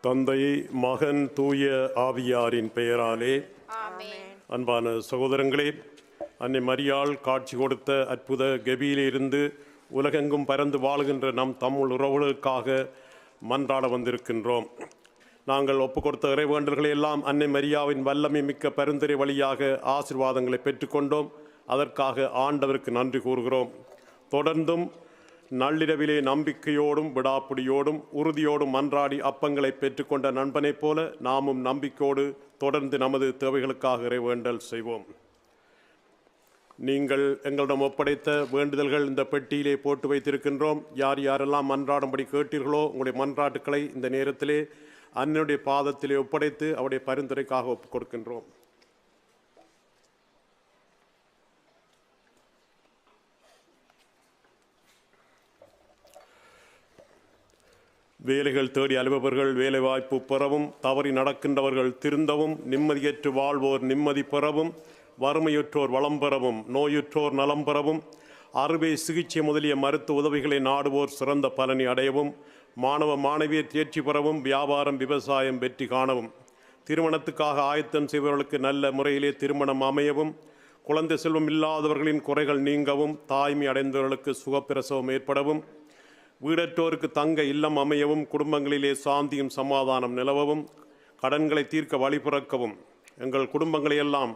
தந்தை, மகன், தூய ஆவியாரின் பெயராலே ஆமென். அன்பான சகோதரங்களே, அன்னை மரியாள் காட்சி கொடுத்த அற்புத கெபியிலிருந்து உலகெங்கும் பறந்து வாழுகின்ற நம் தமிழ் உறவுகளுக்காக மன்றாட வந்திருக்கின்றோம். நாங்கள் ஒப்பு கொடுத்த இறைவேண்டல்களை எல்லாம் அன்னை மரியாவின் வல்லமை மிக்க பரிந்துரை வழியாக ஆசீர்வாதங்களை பெற்றுக்கொண்டோம். அதற்காக ஆண்டவருக்கு நன்றி கூறுகிறோம். தொடர்ந்தும் நள்ளிரவிலே நம்பிக்கையோடும் விடாப்பிடியோடும் உறுதியோடும் மன்றாடி அப்பங்களை பெற்றுக்கொண்ட நண்பனைப் போல நாமும் நம்பிக்கையோடு தொடர்ந்து நமது தேவைகளுக்காக இறைவேண்டல் செய்வோம். நீங்கள் எங்களிடம் ஒப்படைத்த வேண்டுதல்கள் இந்த பெட்டியிலே போட்டு வைத்திருக்கின்றோம். யார் யாரெல்லாம் மன்றாடும்படி கேட்டீர்களோ உங்களுடைய மன்றாட்டுக்களை இந்த நேரத்திலே அன்னையுடைய பாதத்திலே ஒப்படைத்து அவருடைய பரிந்துரைக்காக ஒப்புக் கொடுக்கின்றோம். வேலைகள் தேடி அலுவலர்கள் வேலைவாய்ப்பு பெறவும், தவறி நடக்கின்றவர்கள் திருந்தவும், நிம்மதியற்று வாழ்வோர் நிம்மதி பெறவும், வறுமையுற்றோர் வளம் பெறவும், நோயுற்றோர் நலம் பெறவும், அறுவை சிகிச்சை முதலிய மருத்துவ உதவிகளை நாடுவோர் சிறந்த பலனை அடையவும், மாணவ மாணவியர் தேர்ச்சி பெறவும், வியாபாரம் விவசாயம் வெற்றி காணவும், திருமணத்துக்காக ஆயத்தம் செய்பவர்களுக்கு நல்ல முறையிலே திருமணம் அமையவும், குழந்தை செல்வம் இல்லாதவர்களின் குறைகள் நீங்கவும், தாய்மை அடைந்தவர்களுக்கு சுகப்பிரசவம் ஏற்படவும், வீடற்றோருக்கு தங்க இல்லம் அமையவும், குடும்பங்களிலே சாந்தியும் சமாதானம் நிலவவும், கடன்களை தீர்க்க வழிபிறக்கவும், எங்கள் குடும்பங்களையெல்லாம்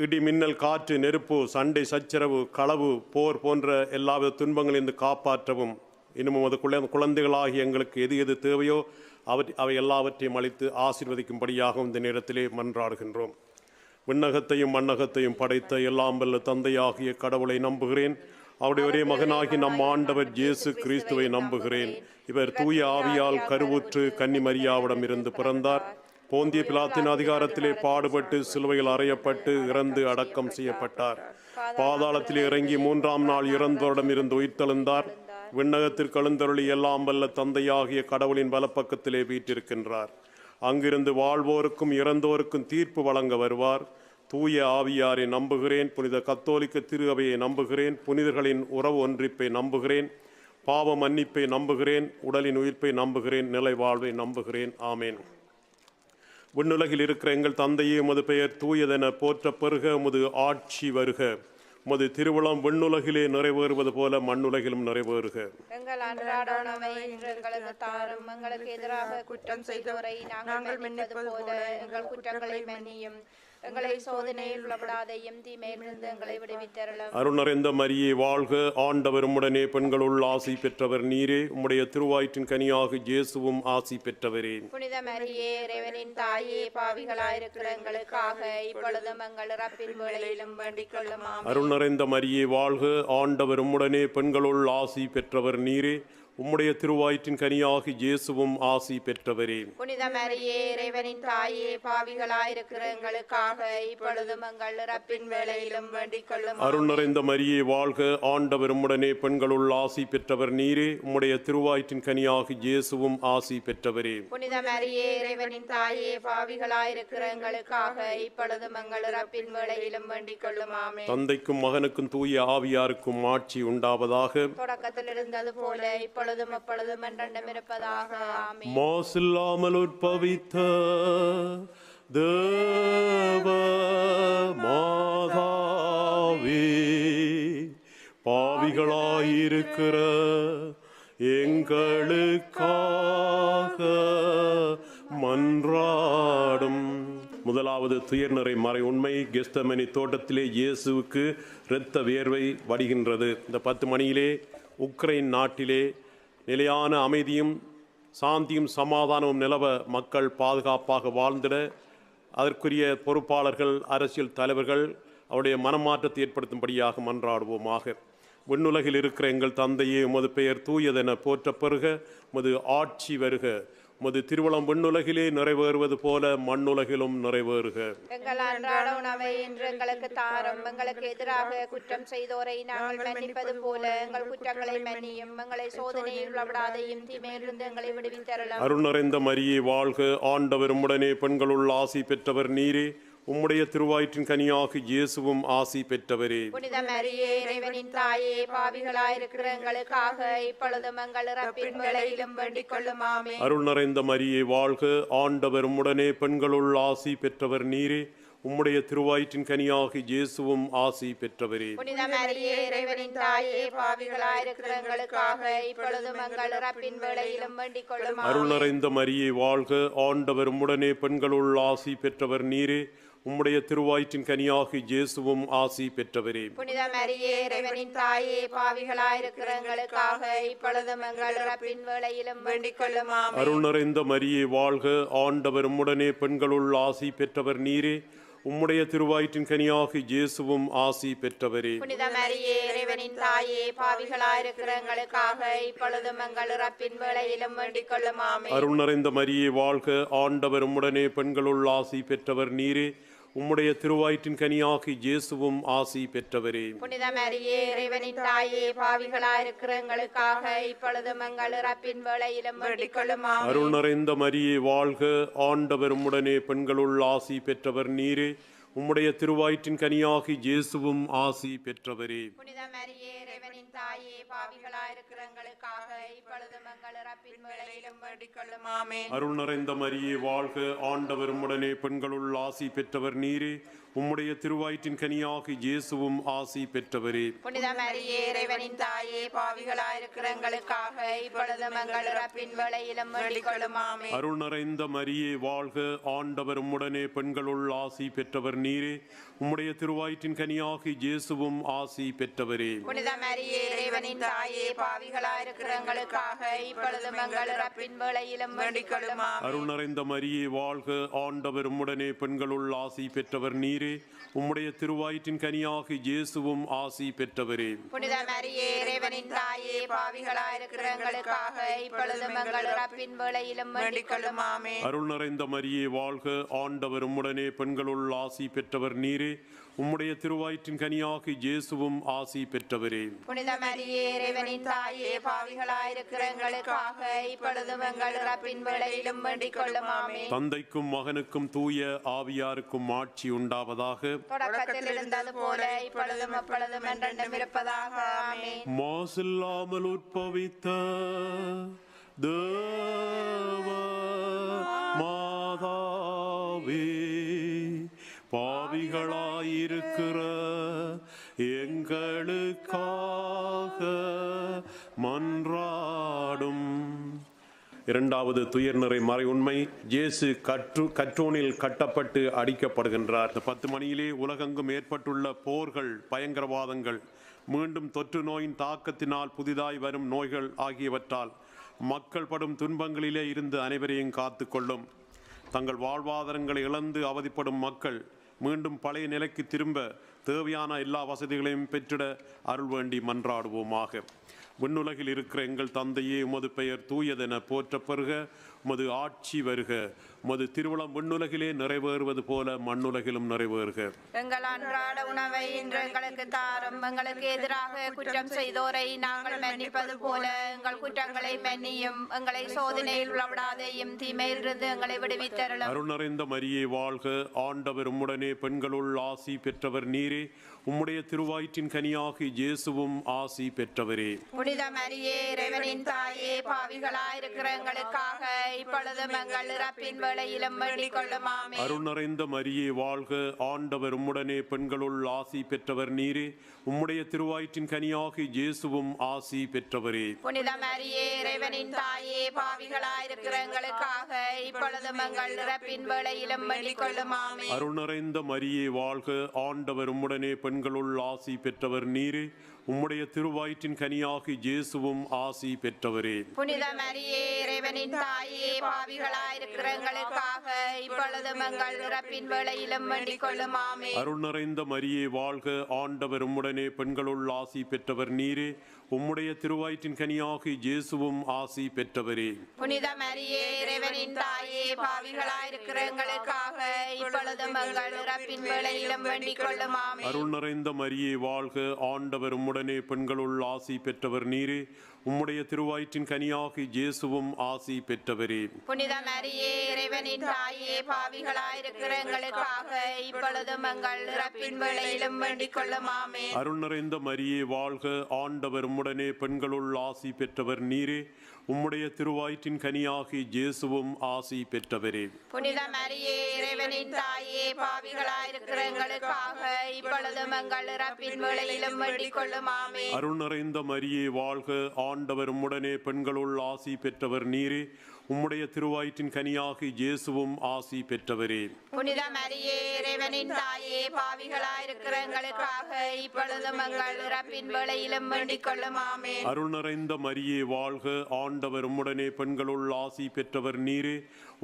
இடி மின்னல் காற்று நெருப்பு சண்டை சச்சரவு களவு போர் போன்ற எல்லாவித துன்பங்களிலிருந்து காப்பாற்றவும், இன்னமும் அது குழந்தைகளாகி எங்களுக்கு எது எது தேவையோ அவை எல்லாவற்றையும் அளித்து ஆசீர்வதிக்கும்படியாகவும் இந்த நேரத்திலே மன்றாடுகின்றோம். விண்ணகத்தையும் மண்ணகத்தையும் படைத்த எல்லாம் வல்ல தந்தையாகிய கடவுளை நம்புகிறேன். அவருடைய ஒரே மகனாகி நம் ஆண்டவர் இயேசு கிறிஸ்துவை நம்புகிறேன். இவர் தூய ஆவியால் கருவுற்று கன்னி மரியாவிடம் இருந்து பிறந்தார். போந்திய பிலாத்தின் அதிகாரத்திலே பாடுபட்டு சிலுவையில் அறையப்பட்டு இறந்து அடக்கம் செய்யப்பட்டார். பாதாளத்திலே இறங்கி 3ஆம் நாள் இறந்தோரிடம் இருந்து உயிர்த்தெழுந்தார். விண்ணகத்திற்கு எழுந்தருளி எல்லாம் வல்ல தந்தையாகிய கடவுளின் வலப்பக்கத்திலே வீற்றிருக்கின்றார். அங்கிருந்து வாழ்வோருக்கும் இறந்தோருக்கும் தீர்ப்பு வழங்க வருவார். தூய ஆவியாரை நம்புகிறேன். புனித கத்தோலிக்க திரு அவையை நம்புகிறேன். புனிதர்களின் உறவு ஒன்றிப்பை நம்புகிறேன். பாவ மன்னிப்பை நம்புகிறேன். உடலின் உயிர்ப்பை நம்புகிறேன். நிலை வாழ்வை நம்புகிறேன். ஆமேன். விண்ணுலகில் இருக்கிற எங்கள் தந்தையே, உமது பெயர் தூயதென போற்ற பெருக, உமது ஆட்சி வருக. உமது திருவுளம் விண்ணுலகிலே நிறைவேறுவது போல மண்ணுலகிலும் நிறைவேறுக. எங்கள் அன்றாட உணவை இன்று எங்களுக்கு தாரும். எங்களுக்கு எதிராக குற்றம் செய்தோரை நாங்கள் மன்னிப்பது போல எங்கள் குற்றங்களை மன்னியும். எங்களை சோதனையில் உள்ளபடாதையும் தீமையிலிருந்து எங்களை விடுவித்தருளும். அருணறிந்த மரியே வாழ்க. ஆண்டவர் உம்முடனே, பெண்களுள் ஆசி பெற்றவர் நீரே. உம்முடைய திருவாயிற்றின் கனியாக இயேசுவும் ஆசி பெற்றவரே. புனித மரியே, இறைவனின் தாயே, பாவிகளாயிருக்கிற எங்களுக்காக இப்பொழுதும் எங்கள் இறப்பின் வேளையிலும் வேண்டிக் கொள்ளும். அருணறிந்த மரியே வாழ்க. ஆண்டவர் உம்முடனே, பெண்களுள் ஆசி பெற்றவர் நீரே. உம்முடைய திருவாயிற்றின் கனியாக இயேசுவும் ஆசி பெற்றவரே. புனித மரியே, இறைவனின் தாயே, பாவிகளாயிருக்கிற எங்களுக்காக இப்பொழுதும் எங்கள் இறப்பின் வேளையிலும் வேண்டிக் கொள்ளும். அருள் நிறைந்த மரியே வாழ்க. ஆண்டவர் உம்முடனே, பெண்களுள் ஆசி பெற்றவர் நீரே. உம்முடைய திருவாயிற்றின் கனியாக இயேசுவும் ஆசி பெற்றவரே. புனித மரியே, இறைவனின் தாயே, பாவிகளாயிருக்கிற எங்களுக்காக இப்பொழுதும் எங்கள் இறப்பின் வேளையிலும் வேண்டிக் கொள்ளும். ஆமென். தந்தைக்கும் மகனுக்கும் தூய ஆவியாருக்கும் ஆட்சி உண்டாவதாக. தொடக்கத்தில் இருந்தது போல இப்பொழுதும் எப்பொழுதும் என்றென்றும் இருப்பதாக. ஆமென். மாசில்லாமல் உற்பவித்த தேவ மாதாவே, பாவிகளாயிருக்கிற எங்களுக்காக மன்றாடும். முதலாவது துயர்நிறை மறை உண்மை. கெத்செமனே தோட்டத்திலே இயேசுவுக்கு இரத்த வேர்வை வடிகின்றது. இந்த 10 மணியிலே உக்ரைன் நாட்டிலே நிலையான அமைதியும் சாந்தியும் சமாதானமும் நிலவ மக்கள் பாதுகாப்பாக வாழ்ந்திட அதற்குரிய பொறுப்பாளர்கள், அரசியல் தலைவர்கள் அவருடைய மனமாற்றத்தை ஏற்படுத்தும்படியாக மன்றாடுவோமாக. விண்ணுலகில் இருக்கிற எங்கள் தந்தையே, உமது பெயர் தூயதென போற்ற பெருக. உமது ஆட்சி வருக. உமது திருவுளம் விண்ணுலகிலே நிறைவேறுவது போல மண்ணுலகிலும் நிறைவேறுக. எங்கள் அன்றாட உணவை இன்று எங்களுக்கு தாரும். எங்களுக்கு எதிராக குற்றம் செய்தோரை நாங்கள் மன்னிப்பது போல எங்கள் குற்றங்களை மன்னியும். எங்களை சோதனையில் உள்ளபடாதையும் தீமையிலிருந்து எங்களை விடுவித்தருளும். அருள் நிறைந்த மரியே வாழ்க. ஆண்டவர் உம்முடனே, பெண்களுள் ஆசி பெற்றவர் நீரே. உம்முடைய திருவயிற்றின் கனியாகிய இயேசுவும் ஆசி பெற்றவரே. புனித மரியே இறைவனின் தாயே, பாவிகளாயிருக்கிற எங்களுக்காக இப்பொழுதும் எங்கள் இறப்பின் வேளையிலும் வேண்டிக் கொள்ளும். ஆமென். அருள் நிறைந்த மரியே வாழ்க, ஆண்டவர் உம்முடனே பெண்களுள் ஆசி பெற்றவர் நீரே. உம்முடைய திருவயிற்றின் கனியாகிய இயேசுவும் ஆசி பெற்றவரே. புனித மரியே இறைவனின் தாயே, பாவிகளாயிருக்கிற எங்களுக்காக இப்பொழுதும் எங்கள் இறப்பின் வேளையிலும் வேண்டிக் கொள்ளும். அருள் நிறைந்த மரியே வாழ்க, ஆண்டவர் உம்முடனே பெண்களுள் ஆசி பெற்றவர் நீரே. உம்முடைய திருவயிற்றின் கனியாகிய இயேசுவும் ஆசி பெற்றவரே. புனித மரியே இறைவனின் தாயே, பாவிகளாயிருக்கிற எங்களுக்காக இப்பொழுதும் எங்கள் இறப்பின் வேளையிலும் வேண்டிக் கொள்ளும். அருள் நிறைந்த மரியே வாழ்க, ஆண்டவர் உம்முடனே பெண்களுள் ஆசி பெற்றவர் நீரே. உம்முடைய திருவயிற்றின் கனியாகிய இயேசுவும் ஆசி பெற்றவரே. புனித மரியே இறைவனின் தாயே, பாவிகளாயிருக்கிற எங்களுக்காக இப்பொழுதும் எங்கள் இறப்பின் வேளையிலும் வேண்டிக் கொள்ளும். அருள் நிறைந்த மரியே வாழ்க, ஆண்டவர் உம்முடனே பெண்களுள் ஆசி பெற்றவர் நீரே. உம்முடைய திருவயிற்றின் கனியாகிய இயேசுவும் ஆசி பெற்றவரே. புனித மரியே இறைவனின் தாயே, பாவிகளாயிருக்கிற எங்களுக்காக இப்பொழுதும் எங்கள் இறப்பின் வேளையிலும் வேண்டிக் கொள்ளும். அருள் நிறைந்த மரியே வாழ்க, ஆண்டவர் உம்முடனே பெண்களுள் ஆசி பெற்றவர் நீரே. உம்முடைய திருவயிற்றின் கனியாகிய இயேசுவும் ஆசி பெற்றவரே. புனித மரியே இறைவனின் தாயே, பாவிகளாயிருக்கிற எங்களுக்காக இப்பொழுதும் எங்கள் இறப்பின் வேளையிலும் வேண்டிக் கொள்ளும். ஆமென். அருள் நிறைந்த மரியே வாழ்க, ஆண்டவர் உம்முடனே பெண்களுள் ஆசி பெற்றவர் நீரே. உம்முடைய திருவயிற்றின் கனியாகிய இயேசுவும் ஆசி பெற்றவரே. புனித மரியே இறைவனின் தாயே, பாவிகளாயிருக்கிற எங்களுக்காக இப்பொழுதும் எங்கள் இறப்பின் வேளையிலும் வேண்டிக் கொள்ளும். ஆமென். அருள் நிறைந்த மரியே வாழ்க, ஆண்டவர் உம்முடனே பெண்களுள் ஆசி பெற்றவர் நீரே. உம்முடைய திருவயிற்றின் கனியாகிய இயேசுவும் ஆசி பெற்றவரே. புனித மரியே இறைவனின் தாயே, பாவிகளாயிருக்கிற எங்களுக்காக இப்பொழுதும் எங்கள் இறப்பின் வேளையிலும் வேண்டிக் கொள்ளும். அருள் நிறைந்த மரியே வாழ்க, ஆண்டவர் உம்முடனே பெண்களுள் ஆசி பெற்றவர் நீரே. உம்முடைய திருவயிற்றின் கனியாகிய இயேசுவும் ஆசி பெற்றவரே. புனித மரியே இறைவனின் தாயே, பாவிகளாயிருக்கிற எங்களுக்காக இப்பொழுதும் எங்கள் இறப்பின் வேளையிலும் வேண்டிக் கொள்ளும். ஆமென். அருள் நிறைந்த மரியே வாழ்க, ஆண்டவர் உம்முடனே பெண்களுள் ஆசி பெற்றவர் நீரே. உம்முடைய திருவயிற்றின் கனியாகிய இயேசுவும் ஆசி பெற்றவரே. புனித மரியே இறைவனின் தாயே, பாவிகளாயிருக்கிற எங்களுக்காக இப்பொழுதும் எங்கள் இறப்பின் வேளையிலும் வேண்டிக் கொள்ளும். ஆமென். தந்தைக்கும் மகனுக்கும் தூய ஆவியாருக்கும் ஆட்சி உண்டாவதாக. தொடக்கத்தில் இருந்தது போல இப்பொழுதும் எப்பொழுதும் என்றென்றும் இருப்பதாக. ஆமென். மாசில்லாமல் உற்பவித்த தேவ மாதாவே, பாவிகளாயிருக்கிற எங்களுக்காக மன்றாடும். இரண்டாவது துயர்நிறை மறை உண்மை. இயேசு கற்றோனில் கட்டப்பட்டு அடிக்கப்படுகின்றார். 10 மணியிலே உலகெங்கும் ஏற்பட்டுள்ள போர்கள், பயங்கரவாதங்கள், மீண்டும் தொற்று நோயின் தாக்கத்தினால் புதிதாய் வரும் நோய்கள் ஆகியவற்றால் மக்கள் படும் துன்பங்களிலே இருந்து அனைவரையும் காத்து கொள்ளும். தங்கள் வாழ்வாதாரங்களை இழந்து அவதிப்படும் மக்கள் மீண்டும் பழைய நிலைக்கு திரும்ப தேவையான எல்லா வசதிகளையும் பெற்றிட அருள் வேண்டி மன்றாடுவோமாக. விண்ணுலகில் இருக்கிற எங்கள் தந்தையே, உமது பெயர் தூயதென போற்றப் பெறுக. உமது ஆட்சி வருக. உமது திருவுளம் விண்ணுலகிலே நிறைவேறுவது போல மண்ணுலகிலும் நிறைவேறுக. எங்கள் அன்றாட உணவை இன்று எங்களுக்கு தாரும். எங்களுக்கு எதிராக குற்றம் செய்தோரை நாங்கள் மன்னிப்பது போல எங்கள் குற்றங்களை மன்னியும். எங்களை சோதனையில் விடாதையும் தீமையிலிருந்து எங்களை விடுவித்தருளும். அருள் நிறைந்த மரியே வாழ்க, ஆண்டவர் உம்முடனே பெண்களுள் ஆசி பெற்றவர் நீரே. உம்முடைய திருவயிற்றின் கனியாகிய இயேசுவும் ஆசி பெற்றவரே. புனித மரியே இறைவனின் தாயே, பாவிகளாயிருக்கிற எங்களுக்காக இப்பொழுதும் எங்கள் இறப்பின் வேளையிலும் வேண்டிக் கொள்ளும். ஆமென். அருள் நிறைந்த மரியே வாழ்க, ஆண்டவர் உம்முடனே பெண்களுள் ஆசி பெற்றவர் நீரே. உம்முடைய திருவயிற்றின் கனியாகிய இயேசுவும் ஆசி பெற்றவரே. புனித மரியே இறைவனின் தாயே, பாவிகளாயிருக்கிற எங்களுக்காக இப்பொழுதும் எங்கள் இறப்பின் வேளையிலும் வேண்டிக் கொள்ளும். ஆமென். அருள் நிறைந்த மரியே வாழ்க, ஆண்டவர் உம்முடனே பெண்களுள் ஆசி பெற்றவர் நீரே. உம்முடைய திருவயிற்றின் கனியாகிய இயேசுவும் ஆசி பெற்றவரே. புனித மரியே இறைவனின் தாயே, பாவிகளாயிருக்கிற எங்களுக்காக இப்பொழுதும் எங்கள் இறப்பின் வேளையிலும் வேண்டிக் கொள்ளும். ஆமென். அருள் நிறைந்த மரியே வாழ்க, ஆண்டவர் உம்முடனே பெண்களுள் ஆசி பெற்றவர் நீரே. உம்முடைய திருவயிற்றின் கனியாகிய இயேசுவும் ஆசி பெற்றவரே. புனித மரியே இறைவனின் தாயே, பாவிகளாயிருக்கிற எங்களுக்காக இப்பொழுதும் எங்கள் இறப்பின் வேளையிலும் வேண்டிக் கொள்ளும். ஆமென். அருள் நிறைந்த மரியே வாழ்க, ஆண்டவர் உம்முடனே பெண்களுள் ஆசி பெற்றவர் நீரே. உம்முடைய திருவயிற்றின் கனியாகி இயேசுவும் ஆசி பெற்றவரே. புனித மரியே இறைவனின் தாயே, பாவிகளாயிருக்கிற எங்களுக்காக இப்பொழுதும் எங்கள் இறப்பின் வேளையிலும் வேண்டிக் கொள்ளும். ஆமென். அருள் நிறைந்த மரியே வாழ்க, ஆண்டவர் உம்முடனே பெண்களுள் ஆசி பெற்றவர் நீரே. உம்முடைய திருவயிற்றின் கனியாகி இயேசுவும் ஆசி பெற்றவரே. புனித மரியே இறைவனின் தாயே, பாவிகளாயிருக்கிற எங்களுக்காக இப்பொழுதும் எங்கள் இறப்பின் வேளையிலும் வேண்டிக் கொள்ளும். ஆமென். அருள் நிறைந்த மரியே வாழ்க, ஆண்டவர் உம்முடனே பெண்களுள் ஆசி பெற்றவர் நீரே. உம்முடைய திருவயிற்றின் கனியாகி இயேசுவும் ஆசி பெற்றவரே. புனித மரியே இறைவனின் தாயே, பாவிகளாயிருக்கிற எங்களுக்காக இப்பொழுதும் எங்கள் இறப்பின் வேளையிலும் வேண்டிக் கொள்ளும். ஆமென். அருள் நிறைந்த மரியே வாழ்க, ஆண்டவர் உம்முடனே பெண்களுள் ஆசி பெற்றவர் நீரே.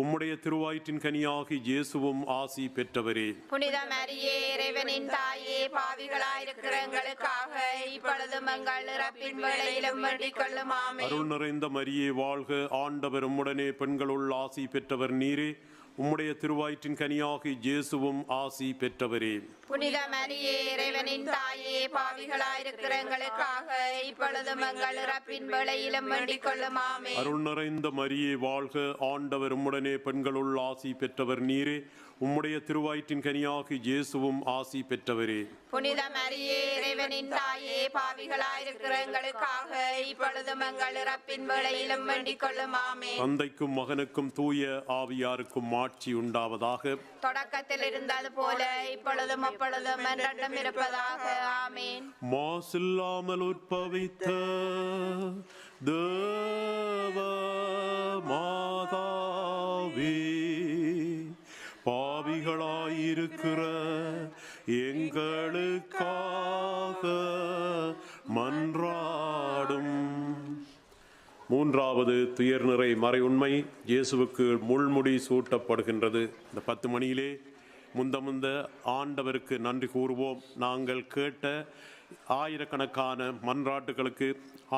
உம்முடைய திருவயிற்றின் கனியாகி இயேசுவும் ஆசி பெற்றவரே. புனித மரியே இறைவனின் தாயே, பாவிகளாயிருக்கிற எங்களுக்காக இப்பொழுதும் எங்கள் இறப்பின் வேளையிலும் வேண்டிக் கொள்ளும். ஆமென். அருள் நிறைந்த மரியே வாழ்க, ஆண்டவர் உம்முடனே பெண்களுள் ஆசி பெற்றவர் நீரே. உம்முடைய திருவயிற்றின் கனியாகி இயேசுவும் ஆசி பெற்றவரே. புனித மரியே இறைவனின் தாயே, பாவிகளாயிருக்கிற எங்களுக்காக இப்பொழுதும் எங்கள் இறப்பின் வேளையிலும் வேண்டிக் கொள்ளும். ஆமென். அருள் நிறைந்த மரியே வாழ்க, ஆண்டவர் உம்முடனே பெண்களுள் ஆசி பெற்றவர் நீரே. உம்முடைய திருவயிற்றின் கனியாகி இயேசுவும் ஆசி பெற்றவரே. புனித மரியே இறைவனின் தாயே, பாவிகளாயிருக்கிற எங்களுக்காக இப்பொழுதும் எங்கள் இறப்பின் வேளையிலும் வேண்டிக் கொள்ளும். ஆமென். தந்தைக்கும் மகனுக்கும் தூய ஆவியாருக்கும் ஆட்சி உண்டாவதாக. தொடக்கத்தில் இருந்தது போல இப்பொழுதும் அப்பொழுதும் என்றென்றும் இருப்பதாக. ஆமென். மாசில்லாமல் உற்பவித்த தேவ மாதாவே, பாவிகளாயிருக்கிற எங்களுக்காக மன்றாடும். மூன்றாவது துயர்நிறை மறை உண்மை, இயேசுவுக்கு முள்முடி சூட்டப்படுகின்றது. இந்த 10 மணியிலே முந்த ஆண்டவருக்கு நன்றி கூறுவோம். நாங்கள் கேட்ட ஆயிரக்கணக்கான மன்றாட்டுகளுக்கு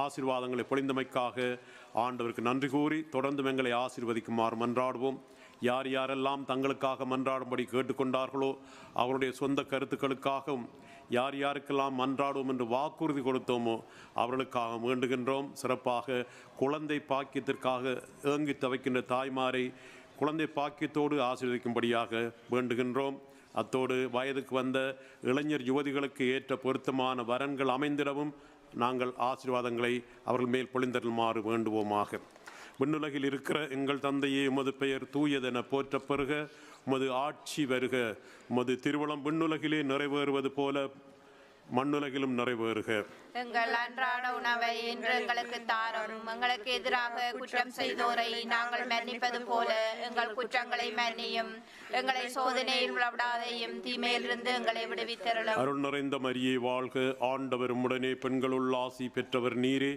ஆசீர்வாதங்களை பொழிந்தமைக்காக ஆண்டவருக்கு நன்றி கூறி தொடர்ந்து எங்களை ஆசீர்வதிக்குமாறு மன்றாடுவோம். யார் யாரெல்லாம் தங்களுக்காக மன்றாடும்படி கேட்டுக்கொண்டார்களோ அவருடைய சொந்த கருத்துக்களுக்காகவும் யார் யாருக்கெல்லாம் மன்றாடுவோம் என்று வாக்குறுதி கொடுத்தோமோ அவர்களுக்காக வேண்டுகின்றோம். சிறப்பாக குழந்தை பாக்கியத்திற்காக ஏங்கி தவிக்கின்ற தாய்மாரை குழந்தை பாக்கியத்தோடு ஆசீர்வதிக்கும்படியாக வேண்டுகின்றோம். அத்தோடு வயதுக்கு வந்த இளைஞர் யுவதிகளுக்கு ஏற்ற பொருத்தமான வரன்கள் அமைந்திடவும் நாங்கள் ஆசீர்வாதங்களை அவர்கள் மேல் பொழிந்தருளுமாறு வேண்டுவோமாக. விண்ணுலகில் இருக்கிற எங்கள் தந்தையே, உமது பெயர் தூயதென போற்ற பெறுக. உமது ஆட்சி வருக. உமது திருவுளம் விண்ணுலகிலே நிறைவேறுவது போல மண்ணுலகிலும் நிறைவேறுக. எங்கள் அன்றாட உணவை இன்று எங்களுக்கு தாரும். எங்களுக்கு எதிராக குற்றம் செய்தோரை நாங்கள் மன்னிப்பது போல எங்கள் குற்றங்களை மன்னியும். எங்களை சோதனையில் விடாதையும் தீமையிலிருந்து எங்களை விடுவித்தருளும். அருள் நிறைந்த மரியே வாழ்க, ஆண்டவர் உம்முடனே பெண்களுள் ஆசி பெற்றவர் நீரே.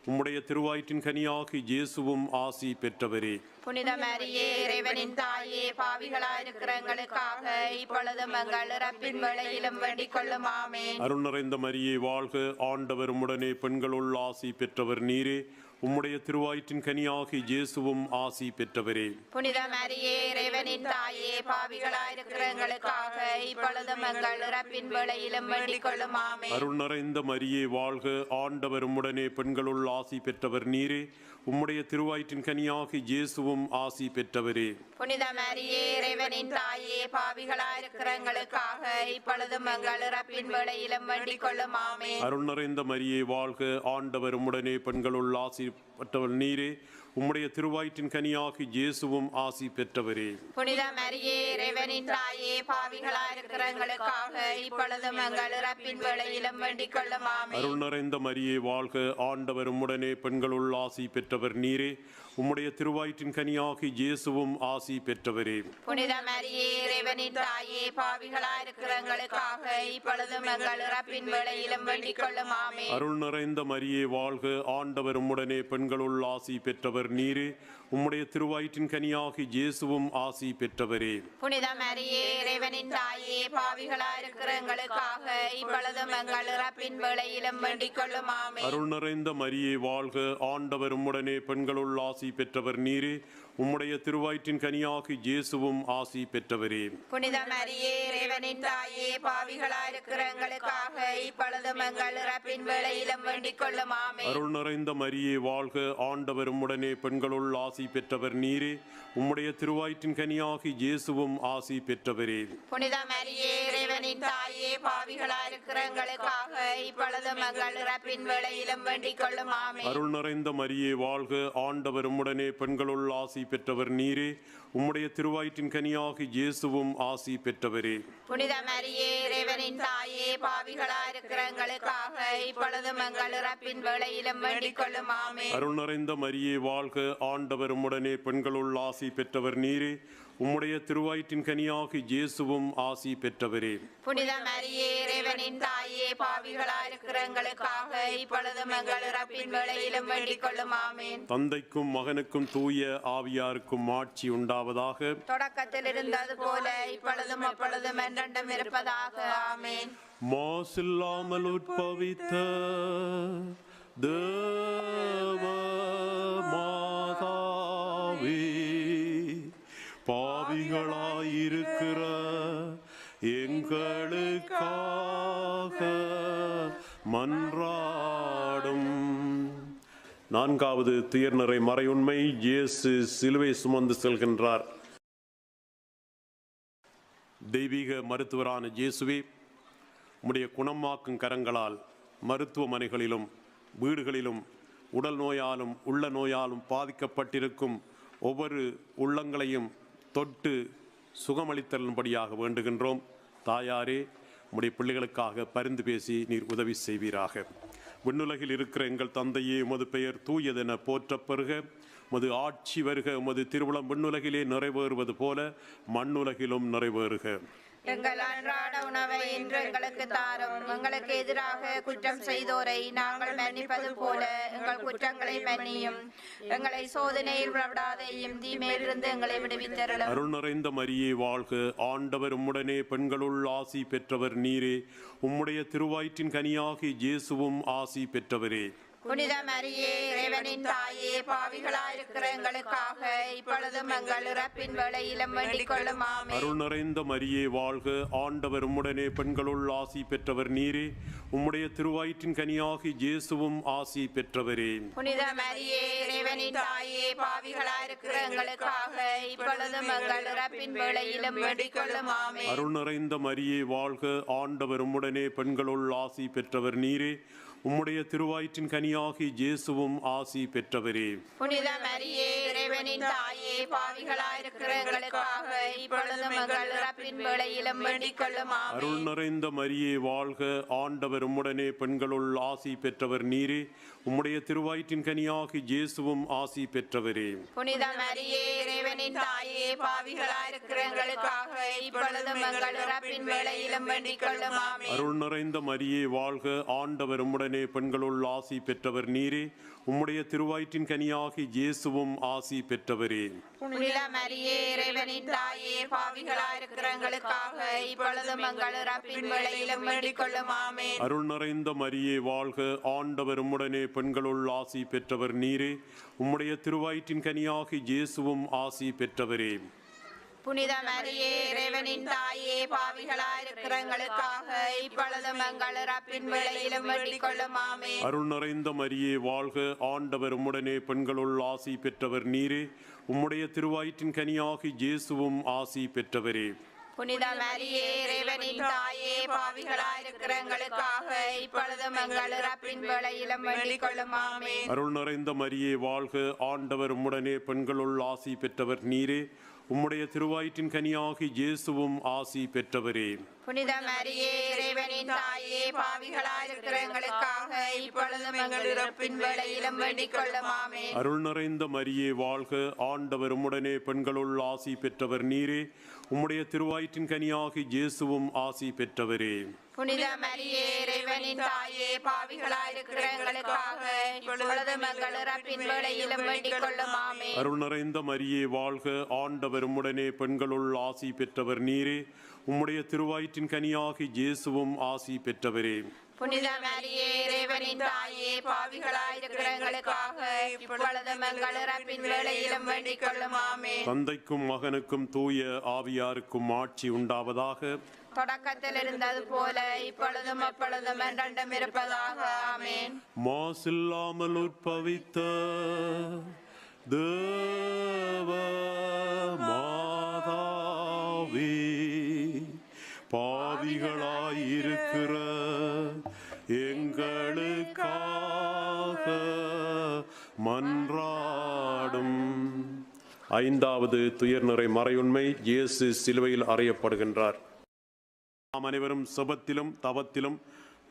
உம்முடைய திருவயிற்றின் கனியாகி இயேசுவும் ஆசி பெற்றவரே. புனித மரியே இறைவனின் தாயே, பாவிகளாயிருக்கிற எங்களுக்காக இப்பொழுதும் எங்கள் இறப்பின் வேளையிலும் வேண்டிக் கொள்ளும். ஆமென். அருள் நிறைந்த மரியே வாழ்க, ஆண்டவர் உம்முடனே பெண்களுள் ஆசி பெற்றவர் நீரே. உம்முடைய திருவயிற்றின் கனியாகி இயேசுவும் ஆசி பெற்றவரே. புனித மரியே இறைவனின் தாயே, பாவிகளாயிருக்கிற எங்களுக்காக இப்பொழுதும் எங்கள் இறப்பின் வேளையிலும் வேண்டிக் கொள்ளும். ஆமென். அருள் நிறைந்த மரியே வாழ்க, ஆண்டவர் உம்முடனே பெண்களுள் ஆசி பெற்றவர் நீரே. உம்முடைய திருவயிற்றின் கனியாகி இயேசுவும் ஆசி பெற்றவரே. புனித மரியே இறைவனின் தாயே, பாவிகளாயிருக்கிற எங்களுக்காக இப்பொழுதும் எங்கள் இறப்பின் வேளையிலும் வேண்டிக் கொள்ளும். ஆமென். அருள் நிறைந்த மரியே வாழ்க, ஆண்டவர் உம்முடனே பெண்களுள் ஆசி பெற்றவர் நீரே. உம்முடைய திருவயிற்றின் கனியாகி இயேசுவும் ஆசி பெற்றவரே. புனித மரியே இறைவனின் தாயே, பாவிகளாயிருக்கிற எங்களுக்காக இப்பொழுதும் எங்கள் இறப்பின் வேளையிலும் வேண்டிக் கொள்ளும். ஆமென். அருள் நிறைந்த மரியே வாழ்க, ஆண்டவர் உம்முடனே பெண்களுள் ஆசி பெற்றவர் நீரே. உம்முடைய திருவயிற்றின் கனியாகி இயேசுவும் ஆசி பெற்றவரே. புனித மரியே இறைவனின் தாயே, பாவிகளாயிருக்கிற எங்களுக்காக இப்பொழுதும் எங்கள் இறப்பின் வேளையிலும் வேண்டிக் கொள்ளும். ஆமென். அருள் நிறைந்த மரியே வாழ்க, ஆண்டவர் உம்முடனே பெண்களுள் ஆசி பெற்றவர் நீரே. உம்முடைய திருவயிற்றின் கனியாகி இயேசுவும் ஆசி பெற்றவரே. புனித மரியே இறைவனின் தாயே, பாவிகளாயிருக்கிற எங்களுக்காக இப்பொழுதும் எங்கள் இறப்பின் வேளையிலும் வேண்டிக் கொள்ளும். ஆமென். அருள் நிறைந்த மரியே வாழ்க, ஆண்டவர் உம்முடனே பெண்களுள் ஆசி ஆசி பெற்றவர் நீரே. உம்முடைய திருவயிற்றின் கனியாகி இயேசுவும் ஆசி பெற்றவரே. புனித மரியே இறைவனின் தாயே, பாவிகளாயிருக்கிற எங்களுக்காக இப்பொழுதும் எங்கள் இறப்பின் வேளையிலும் வேண்டிக் கொள்ளும். ஆமென். அருள் நிறைந்த மரியே வாழ்க, ஆண்டவர் உம்முடனே பெண்களுள் ஆசி பெற்றவர் நீரே. உம்முடைய திருவயிற்றின் கனியாகி இயேசுவும் ஆசி பெற்றவரே. புனித மரியே இறைவனின் தாயே, பாவிகளாயிருக்கிற எங்களுக்காக இப்பொழுதும் எங்கள் இறப்பின் வேளையிலும் வேண்டிக் கொள்ளும். ஆமென். அருள் நிறைந்த மரியே வாழ்க, ஆண்டவர் உம்முடனே பெண்களுள் ஆசி பெற்றவர் நீரே. உம்முடைய திருவயிற்றின் கனியாகி இயேசுவும் ஆசி பெற்றவரே. புனித மரியே இறைவனின் தாயே, பாவிகளாயிருக்கிற எங்களுக்காக இப்பொழுதும் எங்கள் இறப்பின் வேளையிலும் வேண்டிக் கொள்ளும். ஆமென். அருள் நிறைந்த மரியே வாழ்க, ஆண்டவர் உம்முடனே பெண்களுள் ஆசி பெற்றவர் நீரே. உம்முடைய திருவயிற்றின் கனியாகி இயேசுவும் ஆசி பெற்றவரே. புனித மரியே இறைவனின் தாயே, பாவிகளாயிருக்கிற எங்களுக்காக இப்பொழுதும் எங்கள் இறப்பின் வேளையிலும் வேண்டிக் கொள்ளும். ஆமென். தந்தைக்கும் மகனுக்கும் தூய ஆவியாருக்கும் ஆட்சி உண்டாவதாக. தொடக்கத்தில் இருந்தது போல இப்பொழுதும் அப்பொழுதும் என்றென்றும் இருப்பதாக. ஆமென். மாசில்லாமல் உட்பவித்த தேவ மாதாவே, பாவிகளாயிருக்கிற எங்களுக்காக மன்றாடும். நான்காவது துயர்நிறை மறையுண்மை. இயேசு சிலுவை சுமந்து செல்கின்றார். தெய்வீக மருத்துவரான இயேசுவே, உம்முடைய குணமாக்கும் கரங்களால் மருத்துவமனைகளிலும் வீடுகளிலும் உடல் நோயாலும் உள்ள நோயாலும் பாதிக்கப்பட்டிருக்கும் ஒவ்வொரு உள்ளங்களையும் தொட்டு சுகமளித்தலும்படியாக வேண்டுகின்றோம். தாயாரே, உம்முடைய பிள்ளைகளுக்காக பரிந்து பேசி நீர் உதவி செய்வீராக. விண்ணுலகில் இருக்கிற எங்கள் தந்தையே, உமது பெயர் தூயதென போற்றப்பெறுக. உமது ஆட்சி வருக. உமது திருவுளம் விண்ணுலகிலே நிறைவேறுவது போல மண்ணுலகிலும் நிறைவேறுக. எங்கள் அன்றாட உணவை இன்று எங்களுக்கு தாரும். எங்களுக்கு எதிராக குற்றம் செய்தோரை நாங்கள் மன்னிப்பது போல எங்கள் குற்றங்களை மன்னியும். எங்களை சோதனையில் விடாதையும் தீமையிலிருந்து எங்களை விடுவித்தருளும். அருள் நிறைந்த மரியே வாழ்க, ஆண்டவர் உம்முடனே பெண்களுள் ஆசி பெற்றவர் நீரே. உம்முடைய திருவயிற்றின் கனியாகி இயேசுவும் ஆசி பெற்றவரே. புனித மரியே இறைவனின் தாயே, பாவிகளாயிருக்கிற எங்களுக்காக இப்பொழுதும் எங்கள் இறப்பின் வேளையிலும் வேண்டிக் கொள்ளும். ஆமென். அருள் நிறைந்த மரியே வாழ்க, ஆண்டவர் உம்முடனே பெண்களுள் ஆசி பெற்றவர் நீரே. உம்முடைய திருவயிற்றின் கனியாகி இயேசுவும் ஆசி பெற்றவரே. புனித மரியே இறைவனின் தாயே, பாவிகளாயிருக்கிற எங்களுக்காக இப்பொழுதும் எங்கள் இறப்பின் வேளையிலும் வேண்டிக் கொள்ளும். ஆமென். அருள் நிறைந்த மரியே வாழ்க, ஆண்டவர் உம்முடனே பெண்களுள் ஆசி பெற்றவர் நீரே. உம்முடைய திருவயிற்றின் கனியாகி இயேசுவும் ஆசி பெற்றவரே. புனித மரியே இறைவனின் தாயே, பாவிகளாயிருக்கிற எங்களுக்காக இப்பொழுதும் எங்கள் இறப்பின் வேளையிலும் வேண்டிக் கொள்ளும். ஆமென். அருள் நிறைந்த மரியே வாழ்க, ஆண்டவர் உம்முடனே பெண்களுள் ஆசி பெற்றவர் நீரே. உம்முடைய திருவயிற்றின் கனியாகி இயேசுவும் ஆசி பெற்றவரே. புனித மரியே இறைவனின் தாயே, பாவிகளாயிருக்கிற எங்களுக்காக இப்பொழுதும் எங்கள் இறப்பின் வேளையிலும் வேண்டிக் கொள்ளும். ஆமென். அருள் நிறைந்த மரியே வாழ்க, ஆண்டவர் உம்முடனே பெண்களுள் ஆசி பெற்றவர் நீரே. உம்முடைய திருவயிற்றின் கனியாகி இயேசுவும் ஆசி பெற்றவரே. புனித மரியே இறைவனின் தாயே, பாவிகளாயிருக்கிற எங்களுக்காக இப்பொழுதும் எங்கள் இறப்பின் வேளையிலும் வேண்டிக் கொள்ளும். ஆமென். அருள் நிறைந்த மரியே வாழ்க, ஆண்டவர் உம்முடனே பெண்களுள் ஆசி பெற்றவர் நீரே. உம்முடைய திருவயிற்றின் கனியாகி இயேசுவும் ஆசி பெற்றவரே. புனித மரியே இறைவனின் தாயே, பாவிகளாயிருக்கிற எங்களுக்காக இப்பொழுதும் எங்கள் இறப்பின் வேளையிலும் வேண்டிக் கொள்ளும். ஆமென். அருள் நிறைந்த மரியே வாழ்க, ஆண்டவர் உம்முடனே பெண்களுள் ஆசி பெற்றவர் நீரே. உம்முடைய திருவயிற்றின் கனியாகி இயேசுவும் ஆசி பெற்றவரே. புனித மரியே இறைவனின் தாயே, பாவிகளாயிருக்கிற எங்களுக்காக இப்பொழுதும் எங்கள் இறப்பின் வேளையிலும் வேண்டிக் கொள்ளும். ஆமென். அருள் நிறைந்த மரியே வாழ்க, ஆண்டவர் உம்முடனே பெண்களுள் ஆசி பெற்றவர் நீரே. உம்முடைய திருவயிற்றின் கனியாகி இயேசுவும் ஆசி பெற்றவரே. புனித மரியே இறைவனின் தாயே, பாவிகளாயிருக்கிற எங்களுக்காக இப்பொழுதும் எங்கள் இறப்பின் வேளையிலும் வேண்டிக் கொள்ளும். ஆமென். அருள் நிறைந்த மரியே வாழ்க, ஆண்டவர் உம்முடனே பெண்களுள் ஆசி பெற்றவர் நீரே. உம்முடைய திருவயிற்றின் கனியாகி இயேசுவும் ஆசி பெற்றவரே. புனித மரியே இறைவனின் தாயே, பாவிகளாயிருக்கிற எங்களுக்காக இப்பொழுதும் எங்கள் இறப்பின் வேளையிலும் வேண்டிக் கொள்ளும். ஆமென். அருள் நிறைந்த மரியே வாழ்க, ஆண்டவர் உம்முடனே பெண்களுள் ஆசி பெற்றவர் நீரே. உம்முடைய திருவயிற்றின் கனியாகி இயேசுவும் ஆசி பெற்றவரே. புனித மரியே இறைவனின் தாயே, பாவிகளாயிருக்கிற எங்களுக்காக இப்பொழுதும் எங்கள் இறப்பின் வேளையிலும் வேண்டிக் கொள்ளும். ஆமென். தந்தைக்கும் மகனுக்கும் தூய ஆவியாருக்கும் ஆட்சி உண்டாவதாக. தொடக்கத்தில் இருந்தது போல இப்பொழுதும் எப்பொழுதும் என்றென்றும் இருப்பதாக. ஆமென். மாசில்லாமல் உற்பவித்த தேவ மாதாவே, பாவிகளாயிருக்கிற எங்களுக்காக மன்றாடும். ஐந்தாவது துயர்நிறை மறையுண்மை, இயேசு சிலுவையில் அறையப்படுகின்றார். நாம் அனைவரும் செபத்திலும் தவத்திலும்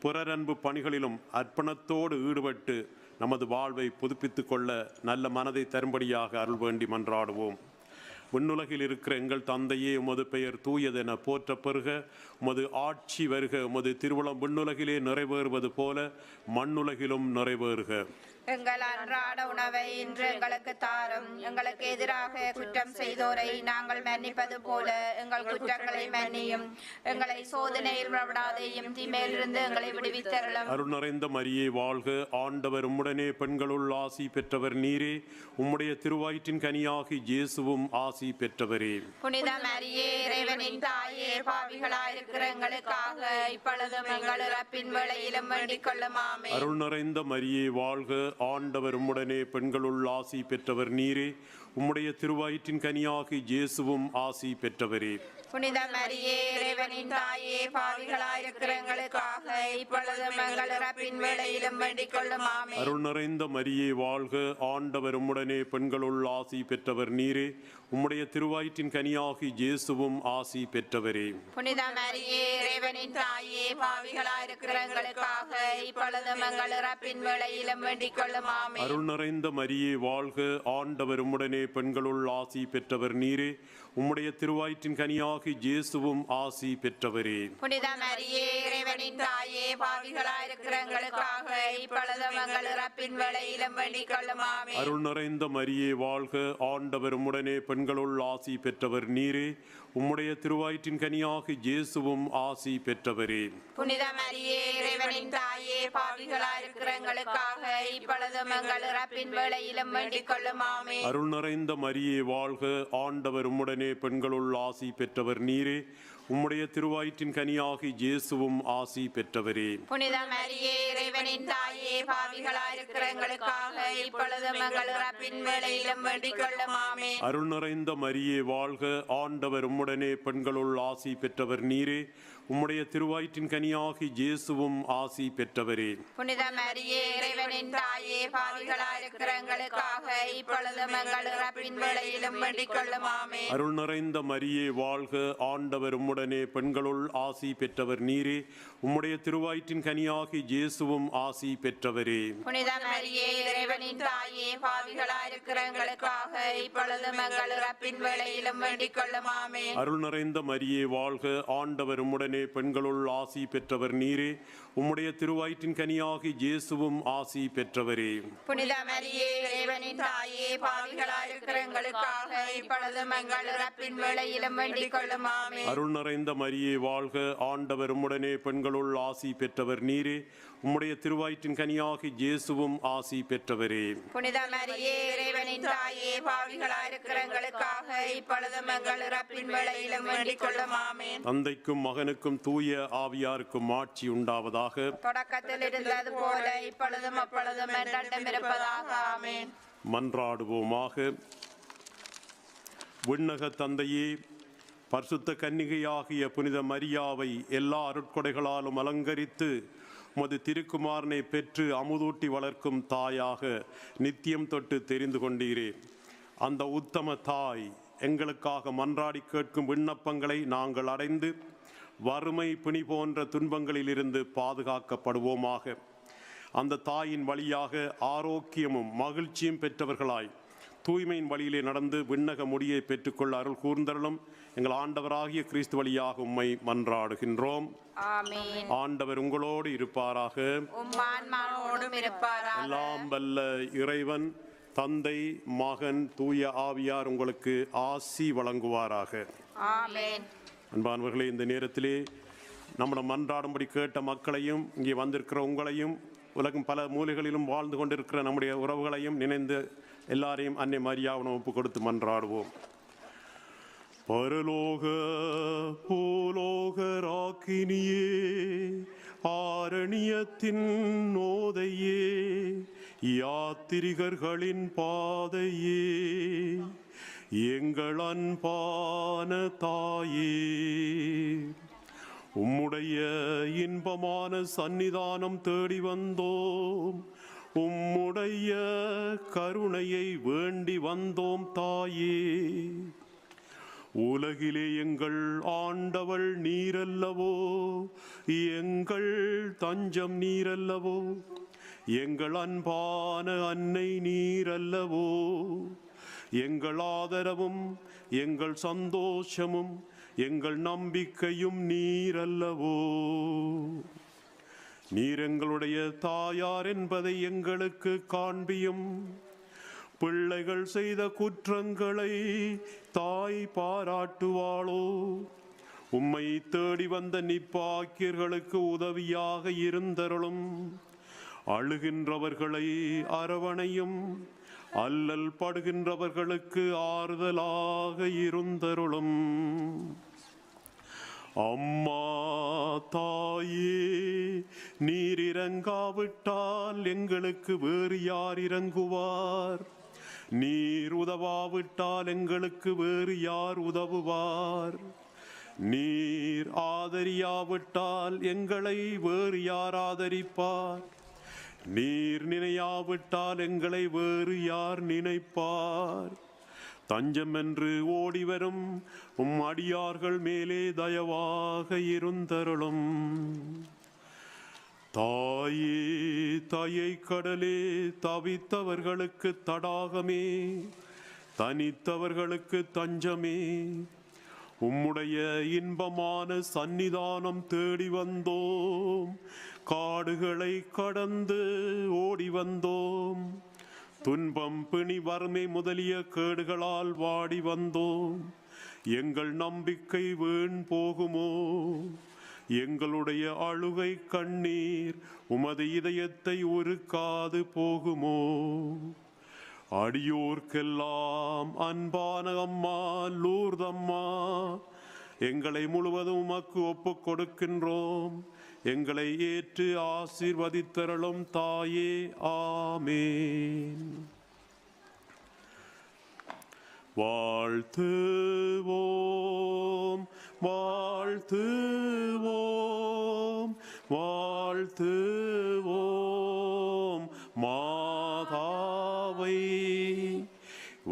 பிறரன்பு பணிகளிலும் அர்ப்பணத்தோடு ஈடுபட்டு நமது வாழ்வை புதுப்பித்துக் கொள்ள நல்ல மனதை தரும்படியாக அருள் வேண்டி மன்றாடுவோம். விண்ணுலகில் இருக்கிற எங்கள் தந்தையே, உமது பெயர் தூயதென போற்ற பெறுக. உமது ஆட்சி வருக. உமது திருவுளம் விண்ணுலகிலே நிறைவேறுவது போல மண்ணுலகிலும் நிறைவேறுக. எங்கள் அன்றாட உணவை இன்று எங்களுக்கு தாரும். எங்களுக்கு எதிராக குற்றம் செய்தோரை நாங்கள் மன்னிப்பது போல எங்கள் குற்றங்களை மன்னியும். எங்களை சோதனையில் விடாதேயும், தீமையிலிருந்து எங்களை விடுவித்தருளும். அருள் நிறைந்த மரியே வாழ்க. ஆண்டவர் உம்முடனே, பெண்களுள் ஆசி பெற்றவர் நீரே. உம்முடைய திருவயிற்றின் கனியாகி இயேசுவும் ஆசி பெற்றவரே. புனித மரியே இறைவனின் தாயே, பாவிகளாயிருக்கிற எங்களுக்காக இப்பொழுதும் எங்கள் இறப்பின் வேளையிலும் வேண்டிக் கொள்ளும். ஆமென். அருள் நிறைந்த மரியே வாழ்க. ஆண்டவர் உம்முடனே, பெண்களுள் ஆசி பெற்றவர் நீரே. உம்முடைய திருவயிற்றின் கனியாகி இயேசுவும் ஆசி பெற்றவரே. புனித மரியே இறைவனின் தாயே, பாவிகளாயிருக்கிற எங்களுக்காக இப்பொழுதும் எங்கள் இறப்பின் வேளையிலும் வேண்டிக் கொள்ளும். ஆமென். அருள் நிறைந்த மரியே வாழ்க. ஆண்டவர் உம்முடனே, பெண்களுள் ஆசி பெற்றவர் நீரே. உம்முடைய திருவயிற்றின் கனியாகி இயேசுவும் ஆசி பெற்றவரே. புனித மரியே இறைவனின் தாயே, பாவிகளாயிருக்கிற எங்களுக்காக இப்பொழுதும் எங்கள் இறப்பின் வேளையிலும் வேண்டிக் கொள்ளும். ஆமென். அருள் நிறைந்த மரியே வாழ்க. ஆண்டவர் உம்முடனே, பெண்களுள் ஆசி பெற்றவர் நீரே. உம்முடைய திருவயிற்றின் கனியாகி இயேசுவும் ஆசி பெற்றவரே. புனித மரியே இறைவனின் தாயே, பாவிகளாயிருக்கிற எங்களுக்காக இப்பொழுதும் எங்கள் இறப்பின் வேளையிலும் வேண்டிக் கொள்ளும். ஆமென். அருள் நிறைந்த மரியே வாழ்க. ஆண்டவர் உம்முடனே, பெண்களுள் ஆசி பெற்றவர் நீரே. உம்முடைய திருவயிற்றின் கனியாகி இயேசுவும் ஆசி பெற்றவரே. புனித மரியே இறைவனின் தாயே, பாவிகளாயிருக்கிற எங்களுக்காக இப்பொழுதும் எங்கள் இறப்பின் வேளையிலும் வேண்டிக் கொள்ளும். ஆமென். அருள் நிறைந்த மரியே வாழ்க. ஆண்டவர் உம்முடனே, பெண்களுள் ஆசி பெற்றவர் நீரே. உம்முடைய திருவயிற்றின் கனியாகி இயேசுவும் ஆசி பெற்றவரே. புனித மரியே இறைவனின் தாயே, பாவிகளாயிருக்கிற எங்களுக்காக இப்பொழுதும் எங்கள் இறப்பின் வேளையிலும் வேண்டிக் கொள்ளும். ஆமென். அருள் நிறைந்த மரியே வாழ்க. ஆண்டவர் உம்முடனே, பெண்களுள் ஆசி பெற்றவர் நீரே. உம்முடைய திருவயிற்றின் கனியாகி இயேசுவும் ஆசி பெற்றவரே. புனித மரியே இறைவனின் தாயே, பாவிகளாயிருக்கிற எங்களுக்காக இப்பொழுதும் எங்கள் இறப்பின் வேளையிலும் வேண்டிக் கொள்ளும். ஆமென். அருள் நிறைந்த மரியே வாழ்க. ஆண்டவர் உம்முடனே, பெண்களுள் ஆசி பெற்றவர் நீரே. உம்முடைய திருவயிற்றின் கனியாகி இயேசுவும் ஆசி பெற்றவரே. புனித மரியே இறைவனின் தாயே, பாவிகளாயிருக்கிற எங்களுக்காக இப்பொழுதும் எங்கள் இறப்பின் வேளையிலும் வேண்டிக் கொள்ளும். ஆமென். அருள் நிறைந்த மரியே வாழ்க. ஆண்டவர் உம்முடனே, பெண்களுள் ஆசி பெற்றவர் நீரே. உம்முடைய திருவயிற்றின் கனியாகி இயேசுவும் ஆசி பெற்றவரே. புனித மரியே இறைவனின் தாயே, பாவிகளாயிருக்கிற எங்களுக்காக இப்பொழுதும் எங்கள் இறப்பின் வேளையிலும் வேண்டிக் கொள்ளும். ஆமென். அருள் நிறைந்த மரியே வாழ்க. ஆண்டவர் உம்முடனே, பெண்களுள் ஆசி பெற்றவர் நீரே. உம்முடைய திருவயிற்றின் கனியாகி இயேசுவும் ஆசி பெற்றவரே. புனித மரியே இறைவனின் தாயே, பாவிகளாயிருக்கிற எங்களுக்காக இப்பொழுதும் எங்கள் இறப்பின் வேளையிலும் வேண்டிக் கொள்ளும். ஆமென். தந்தைக்கும் மகனுக்கும் தூய ஆவியாருக்கும் ஆட்சி உண்டாவதாக. தொடக்கத்தில் இருந்தது போல இப்பொழுதும் அப்பொழுதும் என்றென்றும் இருப்பதாக. ஆமென். மன்றாடுவோமாக. விண்ணக தந்தையே, பரிசுத்த கன்னிகையாகிய புனித மரியாவை எல்லா அருட்கொடைகளாலும் அலங்கரித்து உமது திருக்குமாரனை பெற்று அமுதூட்டி வளர்க்கும் தாயாக நித்தியம் தொட்டு தெரிந்து கொண்டீரே. அந்த உத்தம தாய் எங்களுக்காக மன்றாடி கேட்கும் விண்ணப்பங்களை நாங்கள் அடைந்து வறுமை பிணி போன்ற துன்பங்களிலிருந்து பாதுகாக்கப்படுவோமாக. அந்த தாயின் வழியாக ஆரோக்கியமும் மகிழ்ச்சியும் பெற்றவர்களாய் தூய்மையின் வழியிலே நடந்து விண்ணக முடியை பெற்றுக்கொள்ள அருள் கூர்ந்தருளும். எங்கள் ஆண்டவராகிய கிறிஸ்து வழியாக உம்மை மன்றாடுகின்றோம். ஆமென். ஆண்டவர் உங்களோடு இருப்பாராக. உம் ஆன்மாவோடும் இருப்பாராக. எல்லாம் வல்ல இறைவன் தந்தை, மகன், தூய ஆவியார் உங்களுக்கு ஆசி வழங்குவாராக. ஆமென். அன்பானவர்களே, இந்த நேரத்திலே நம்மளை மன்றாடும்படி கேட்ட மக்களையும் இங்கே வந்திருக்கிற உங்களையும் உலகம் பல மூலைகளிலும் வாழ்ந்து கொண்டிருக்கிற நம்முடைய உறவுகளையும் நினைந்து எல்லாரையும் அன்னை மரியாவிடம் ஒப்பு கொடுத்து மன்றாடுவோம். பரலோக பூலோக ராக்கினியே, ஆரணியத்தின் நோதையே, யாத்திரிகர்களின் பாதையே, எங்கள் அன்பான தாயே, உம்முடைய இன்பமான சந்நிதானம் தேடி வந்தோம். உம்முடைய கருணையை வேண்டி வந்தோம் தாயே. உலகிலே எங்கள் ஆண்டவள் நீரல்லவோ, எங்கள் தஞ்சம் நீரல்லவோ, எங்கள் அன்பான அன்னை நீரல்லவோ, எங்கள் ஆதரவும் எங்கள் சந்தோஷமும் எங்கள் நம்பிக்கையும் நீரல்லவோ. நீர் எங்களுடைய தாயார் என்பதை எங்களுக்கு காண்பியும். பிள்ளைகள் செய்த குற்றங்களை தாய் பாராட்டுவாளோ? உம்மை தேடி வந்த நிப்பாக்கியர்களுக்கு உதவியாக இருந்தருளும். அழுகின்றவர்களை அரவணையும். அல்லல் படுகின்றவர்களுக்கு ஆறுதலாக இருந்தருளும். அம்மா தாயே, நீர் இறங்காவிட்டால் எங்களுக்கு வேறு யார் இறங்குவார்? நீர் உதவாவிட்டால் எங்களுக்கு வேறு யார் உதவுவார்? நீர் ஆதரியாவிட்டால் எங்களை வேறு யார் ஆதரிப்பார்? நீர் நினையாவிட்டால் எங்களை வேறு யார் நினைப்பார்? தஞ்சம் என்று ஓடிவரும் உம் அடியார்கள் மேலே தயவாக இருந்தருளும். தாயே, தாயை கடலே, தவித்தவர்களுக்கு தடாகமே, தனித்தவர்களுக்கு தஞ்சமே, உம்முடைய இன்பமான சந்நிதானம் தேடி வந்தோம். காடுகளை கடந்து ஓடி வந்தோம். துன்பம், பிணி, வறுமை முதலிய கேடுகளால் வாடி வந்தோம். எங்கள் நம்பிக்கை வீண் போகுமோ? எங்களுடைய அழுகை கண்ணீர் உமது இதயத்தை உருக்காது போகுமோ? அடியோர்க்கெல்லாம் அன்பான அம்மா லூர்தம்மா, எங்களை முழுவதும் உமக்கு ஒப்புக் கொடுக்கின்றோம். எங்களை ஏற்று ஆசீர்வதித்தருளும் தாயே. ஆமேன். வாழ்த்துவோம், வாழ்த்துவோம், வாழ்த்துவோம் மாதாவை.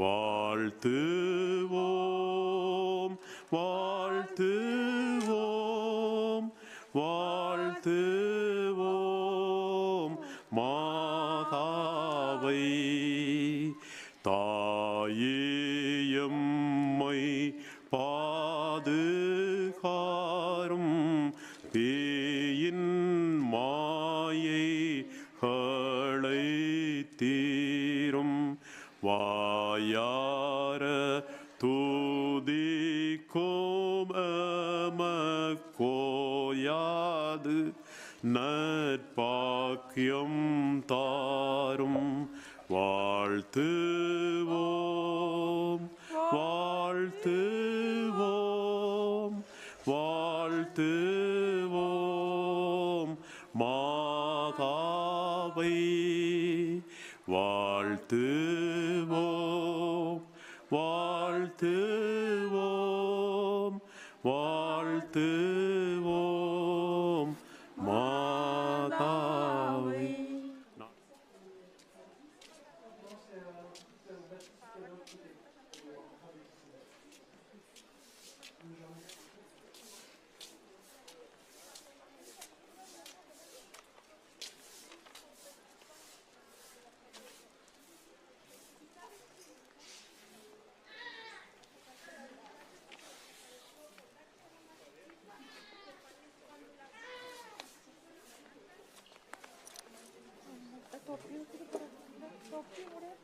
வாழ்த்துவோம், வாழ்த்துவோம், வாழ்த்துவோம் மாதாவை. தாயேயம்மை பாதுகாரும் பேயின் மாயைகளை தீரும். வாயார தூதிக்கும் எமக்கோயாது நற்பாக்கியம் தாரும். வாழ்த்துவோம், வாழ்த்துவோம், வாழ்த்துவோம் மாதாவை. வாழ்த்துவோம், வாழ்த்துவோம், வாழ்த்துவோம் மாதாவை. Topluyor, topluyor.